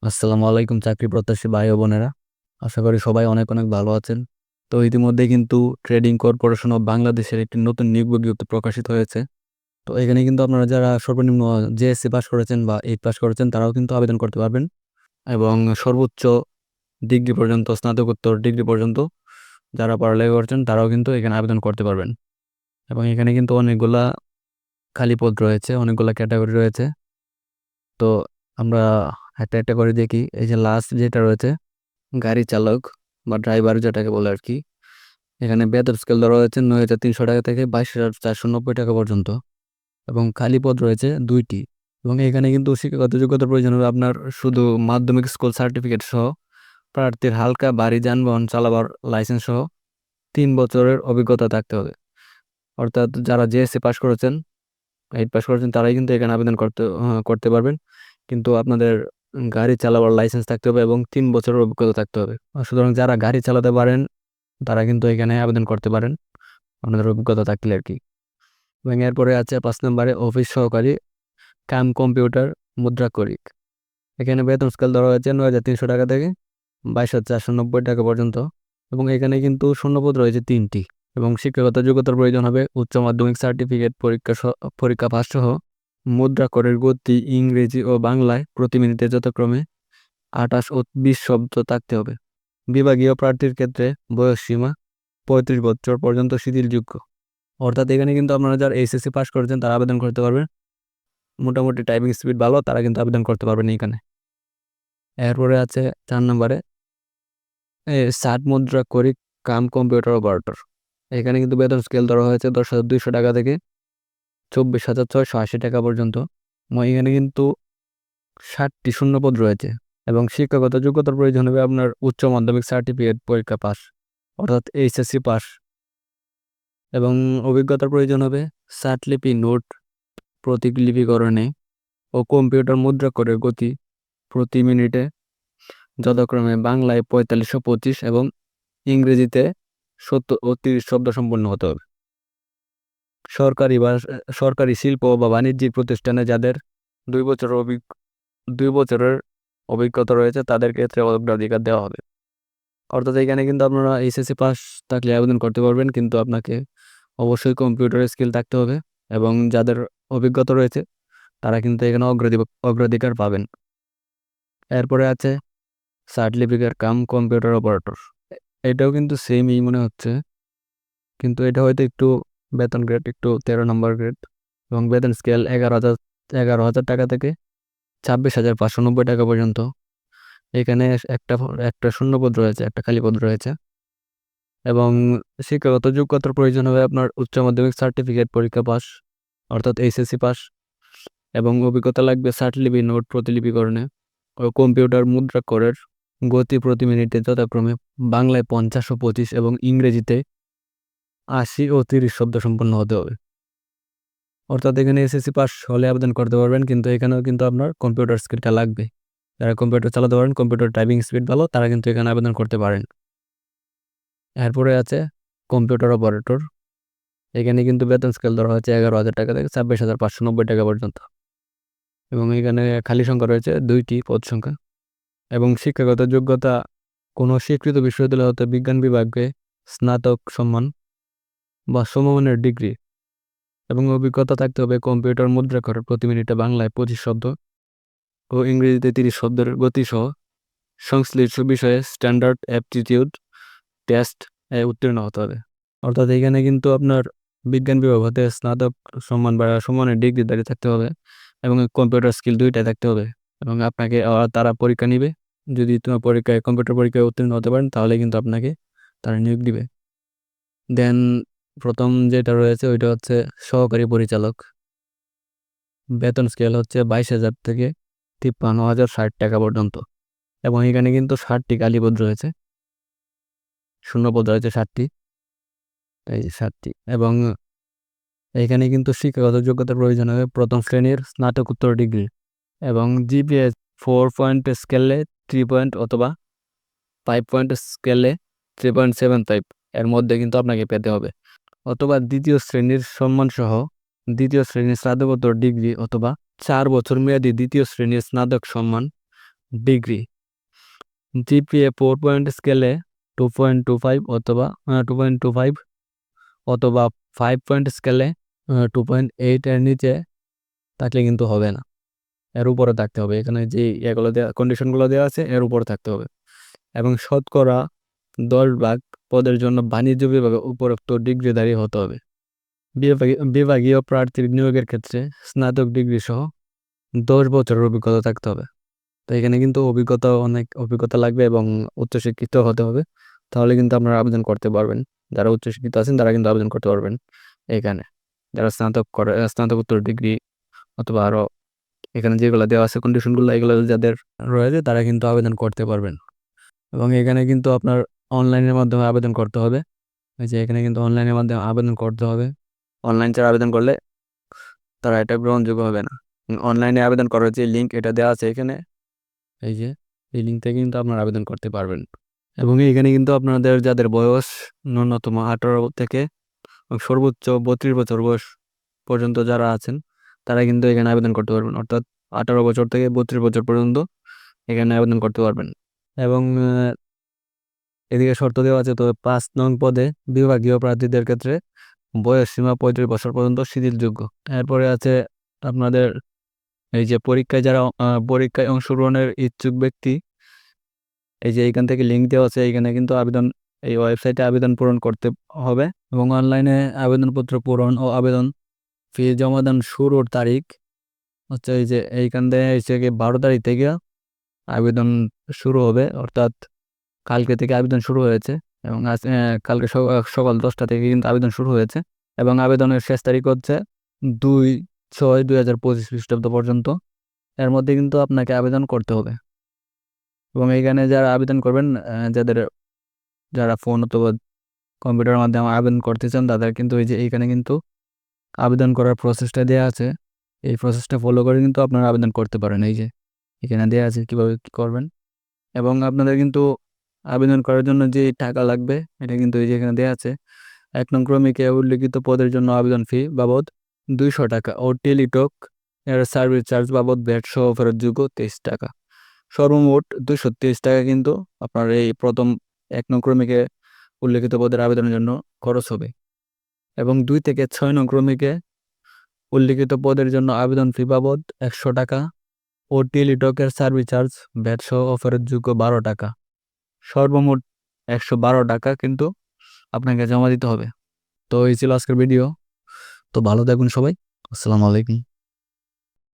আসসালামু আলাইকুম চাকরি প্রত্যাশী ভাই ও বোনেরা। আশা করি সবাই অনেক অনেক ভালো আছেন। তো ইতিমধ্যে কিন্তু ট্রেডিং কর্পোরেশন অফ বাংলাদেশের একটি নতুন নিয়োগ বিজ্ঞপ্তি প্রকাশিত হয়েছে। তো এখানে কিন্তু আপনারা যারা সর্বনিম্ন জেএসসি পাস করেছেন বা এইট পাস করেছেন তারাও কিন্তু আবেদন করতে পারবেন, এবং সর্বোচ্চ ডিগ্রি পর্যন্ত স্নাতকোত্তর ডিগ্রি পর্যন্ত যারা পড়ালেখা করছেন তারাও কিন্তু এখানে আবেদন করতে পারবেন। এবং এখানে কিন্তু অনেকগুলা খালি পদ রয়েছে, অনেকগুলা ক্যাটাগরি রয়েছে। তো আমরা একটা একটা করে দেখি। এই যে লাস্ট যেটা রয়েছে গাড়ি চালক বা ড্রাইভার যেটাকে বলে আর কি, এখানে বেতন স্কেল ধরা হয়েছে 9,300 টাকা থেকে 22,490 টাকা পর্যন্ত, এবং খালি পদ রয়েছে 2টি। এবং এখানে কিন্তু শিক্ষাগত যোগ্যতার প্রয়োজন হবে আপনার শুধু মাধ্যমিক স্কুল সার্টিফিকেট সহ, প্রার্থীর হালকা ভারী যানবাহন চালাবার লাইসেন্স সহ 3 বছরের অভিজ্ঞতা থাকতে হবে। অর্থাৎ যারা জেএসসি পাস করেছেন, এইট পাস করেছেন তারাই কিন্তু এখানে আবেদন করতে পারবেন। কিন্তু আপনাদের গাড়ি চালাবার লাইসেন্স থাকতে হবে এবং 3 বছরের অভিজ্ঞতা থাকতে হবে। সুতরাং যারা গাড়ি চালাতে পারেন তারা কিন্তু এখানে আবেদন করতে পারেন আপনাদের অভিজ্ঞতা থাকলে আর কি। এবং এরপরে আছে 5 নম্বরে অফিস সহকারী কাম কম্পিউটার মুদ্রাক্ষরিক। এখানে বেতন স্কেল ধরা হয়েছে 9,300 টাকা থেকে 22,490 টাকা পর্যন্ত, এবং এখানে কিন্তু শূন্যপদ রয়েছে 3টি। এবং শিক্ষাগত যোগ্যতার প্রয়োজন হবে উচ্চ মাধ্যমিক সার্টিফিকেট পরীক্ষা পাস সহ মুদ্রাক্ষরের গতি ইংরেজি ও বাংলায় প্রতি মিনিটে যথাক্রমে 28 ও 20 শব্দ থাকতে হবে। বিভাগীয় প্রার্থীর ক্ষেত্রে বয়স সীমা 35 বছর পর্যন্ত শিথিলযোগ্য। অর্থাৎ এখানে কিন্তু আপনারা যারা এইচএসসি পাস করেছেন তারা আবেদন করতে পারবেন, মোটামুটি টাইপিং স্পিড ভালো তারা কিন্তু আবেদন করতে পারবেন এখানে। এরপরে আছে 4 নম্বরে ষাট মুদ্রা করি কাম কম্পিউটার অপারেটর। এখানে কিন্তু বেতন স্কেল ধরা হয়েছে 10,200 টাকা থেকে 24,680 টাকা পর্যন্ত। এখানে কিন্তু 60টি শূন্যপদ রয়েছে, এবং শিক্ষাগত যোগ্যতার প্রয়োজন হবে আপনার উচ্চ মাধ্যমিক সার্টিফিকেট পরীক্ষা পাস, অর্থাৎ এইচএসসি পাস। এবং অভিজ্ঞতার প্রয়োজন হবে চাটলিপি নোট প্রতিলিপিকরণে ও কম্পিউটার মুদ্রাক্ষরের গতি প্রতি মিনিটে যথাক্রমে বাংলায় 4525 এবং ইংরেজিতে 70 ও 30 শব্দ সম্পন্ন হতে হবে। সরকারি শিল্প বা বাণিজ্যিক প্রতিষ্ঠানে যাদের 2 বছরের অভিজ্ঞতা রয়েছে তাদের ক্ষেত্রে অগ্রাধিকার দেওয়া হবে। অর্থাৎ এখানে কিন্তু আপনারা এইচএসসি পাস থাকলে আবেদন করতে পারবেন, কিন্তু আপনাকে অবশ্যই কম্পিউটারের স্কিল থাকতে হবে, এবং যাদের অভিজ্ঞতা রয়েছে তারা কিন্তু এখানে অগ্রাধিকার পাবেন। এরপরে আছে সার্টিফিকেট কাম কম্পিউটার অপারেটর। এটাও কিন্তু সেমই মনে হচ্ছে, কিন্তু এটা হয়তো একটু বেতন গ্রেড একটু 13 নম্বর গ্রেড, এবং বেতন স্কেল 11,000 টাকা থেকে 26,590 টাকা পর্যন্ত। এখানে একটা একটা শূন্যপদ রয়েছে, একটা খালি পদ রয়েছে। এবং শিক্ষাগত যোগ্যতার প্রয়োজন হবে আপনার উচ্চ মাধ্যমিক সার্টিফিকেট পরীক্ষা পাস, অর্থাৎ এইচএসসি পাস, এবং অভিজ্ঞতা লাগবে সার্টিলিপি নোট প্রতিলিপিকরণে ও কম্পিউটার মুদ্রাক্ষরের গতি প্রতি মিনিটে যথাক্রমে বাংলায় 50 ও 25 এবং ইংরেজিতে 80 ও 30 শব্দ সম্পন্ন হতে হবে। অর্থাৎ এখানে এসএসসি পাস হলে আবেদন করতে পারবেন, কিন্তু এখানেও কিন্তু আপনার কম্পিউটার স্কিলটা লাগবে। যারা কম্পিউটার চালাতে পারেন, কম্পিউটার টাইপিং স্পিড ভালো, তারা কিন্তু এখানে আবেদন করতে পারেন। এরপরে আছে কম্পিউটার অপারেটর। এখানে কিন্তু বেতন স্কেল ধরা হচ্ছে 11,000 টাকা থেকে 26,590 টাকা পর্যন্ত, এবং এখানে খালি সংখ্যা রয়েছে 2টি পদ সংখ্যা। এবং শিক্ষাগত যোগ্যতা কোনো স্বীকৃত বিশ্ববিদ্যালয় হতে বিজ্ঞান বিভাগে স্নাতক সম্মান বা সমমানের ডিগ্রি, এবং অভিজ্ঞতা থাকতে হবে কম্পিউটার মুদ্রাক্ষর প্রতি মিনিটে বাংলায় 25 শব্দ ও ইংরেজিতে 30 শব্দের গতিসহ সংশ্লিষ্ট বিষয়ে স্ট্যান্ডার্ড অ্যাপটিটিউড টেস্ট উত্তীর্ণ হতে হবে। অর্থাৎ এখানে কিন্তু আপনার বিজ্ঞান বিভাগ হতে স্নাতক সম্মান বা সমানের ডিগ্রি দাঁড়িয়ে থাকতে হবে, এবং কম্পিউটার স্কিল 2টাই থাকতে হবে। এবং আপনাকে তারা পরীক্ষা নিবে, যদি তোমার কম্পিউটার পরীক্ষায় উত্তীর্ণ হতে পারেন তাহলে কিন্তু আপনাকে তারা নিয়োগ দিবে। দেন প্রথম যেটা রয়েছে ওইটা হচ্ছে সহকারী পরিচালক। বেতন স্কেল হচ্ছে 22,000 থেকে 53,060 টাকা পর্যন্ত, এবং এখানে কিন্তু 60টি খালিপদ রয়েছে, শূন্যপদ রয়েছে 60টি, এই 60টি। এবং এখানে কিন্তু শিক্ষাগত যোগ্যতার প্রয়োজন হবে প্রথম শ্রেণীর স্নাতকোত্তর ডিগ্রি, এবং জিপিএ 4 পয়েন্ট স্কেলে 3 পয়েন্ট অথবা 5 পয়েন্ট স্কেলে 3.75 এর মধ্যে কিন্তু আপনাকে পেতে হবে, অথবা দ্বিতীয় শ্রেণীর সম্মানসহ দ্বিতীয় শ্রেণীর স্নাতকোত্তর ডিগ্রি, অথবা 4 বছর মেয়াদী দ্বিতীয় শ্রেণীর স্নাতক সম্মান ডিগ্রি। জিপিএ 4 পয়েন্ট স্কেলে 2.25 অথবা 2.25 অথবা 5 পয়েন্ট স্কেলে 2.8 এর নিচে থাকলে কিন্তু হবে না, এর উপরে থাকতে হবে। এখানে যে এগুলো দেওয়া কন্ডিশনগুলো দেওয়া আছে এর উপরে থাকতে হবে। এবং শতকরা 10 ভাগ পদের জন্য বাণিজ্য বিভাগে উপরোক্ত ডিগ্রিধারী হতে হবে। বিভাগীয় প্রার্থীর নিয়োগের ক্ষেত্রে স্নাতক ডিগ্রি সহ 10 বছরের অভিজ্ঞতা থাকতে হবে। তো এখানে কিন্তু অনেক অভিজ্ঞতা লাগবে এবং উচ্চশিক্ষিত হতে হবে, তাহলে কিন্তু আপনারা আবেদন করতে পারবেন। যারা উচ্চশিক্ষিত আছেন তারা কিন্তু আবেদন করতে পারবেন এখানে। যারা স্নাতকোত্তর ডিগ্রি অথবা আরও এখানে যেগুলো দেওয়া আছে কন্ডিশনগুলো এগুলো যাদের রয়েছে তারা কিন্তু আবেদন করতে পারবেন। এবং এখানে কিন্তু আপনার অনলাইনের মাধ্যমে আবেদন করতে হবে। এই যে এখানে কিন্তু অনলাইনের মাধ্যমে আবেদন করতে হবে। অনলাইন ছাড়া আবেদন করলে তারা এটা গ্রহণযোগ্য হবে না। অনলাইনে আবেদন করার যে লিঙ্ক এটা দেওয়া আছে এখানে, এই যে এই লিঙ্ক থেকে কিন্তু আপনারা আবেদন করতে পারবেন। এবং এখানে কিন্তু আপনাদের যাদের বয়স ন্যূনতম 18 থেকে সর্বোচ্চ 32 বছর বয়স পর্যন্ত যারা আছেন তারা কিন্তু এখানে আবেদন করতে পারবেন। অর্থাৎ 18 বছর থেকে 32 বছর পর্যন্ত এখানে আবেদন করতে পারবেন। এবং এদিকে শর্ত দেওয়া আছে, তো 5 নং পদে বিভাগীয় প্রার্থীদের ক্ষেত্রে বয়স সীমা 35 বছর পর্যন্ত শিথিলযোগ্য। এরপরে আছে আপনাদের এই যে পরীক্ষায় অংশগ্রহণের ইচ্ছুক ব্যক্তি, এই যে এইখান থেকে লিঙ্ক দেওয়া আছে, এইখানে কিন্তু এই ওয়েবসাইটে আবেদন পূরণ করতে হবে। এবং অনলাইনে আবেদনপত্র পূরণ ও আবেদন ফি জমাদান শুরুর তারিখ হচ্ছে এই যে এইখান থেকে হচ্ছে কি 12 তারিখ থেকে আবেদন শুরু হবে। অর্থাৎ কালকে থেকে আবেদন শুরু হয়েছে এবং কালকে সকাল 10টা থেকে কিন্তু আবেদন শুরু হয়েছে। এবং আবেদনের শেষ তারিখ হচ্ছে 2/6/2025 খ্রিস্টাব্দ পর্যন্ত। এর মধ্যে কিন্তু আপনাকে আবেদন করতে হবে। এবং এইখানে যারা আবেদন করবেন, যারা ফোন অথবা কম্পিউটারের মাধ্যমে আবেদন করতে চান তাদের কিন্তু এই যে এইখানে কিন্তু আবেদন করার প্রসেসটা দেওয়া আছে। এই প্রসেসটা ফলো করে কিন্তু আপনারা আবেদন করতে পারেন। এই যে এখানে দেওয়া আছে কীভাবে কী করবেন। এবং আপনাদের কিন্তু আবেদন করার জন্য যে টাকা লাগবে এটা কিন্তু এই যে এখানে দেওয়া আছে। 1 নং ক্রমিকে উল্লিখিত পদের জন্য আবেদন ফি বাবদ 200 টাকা ও টেলিটক এর সার্ভিস চার্জ বাবদ ভ্যাট সহ ফেরতযোগ্য 23 টাকা। সর্বমোট 223 টাকা কিন্তু আপনার এই প্রথম 1 নং ক্রমিকে উল্লিখিত পদের আবেদনের জন্য খরচ হবে। এবং 2 থেকে 6 নং ক্রমিকে উল্লিখিত পদের জন্য আবেদন ফি বাবদ 100 টাকা ও টেলিটকের সার্ভিস চার্জ ভ্যাট সহ ফেরতযোগ্য 12 টাকা। সর্বমোট 112 টাকা কিন্তু আপনাকে জমা দিতে হবে। তো এই ছিল আজকের ভিডিও। তো ভালো থাকবেন সবাই। আসসালামু আলাইকুম।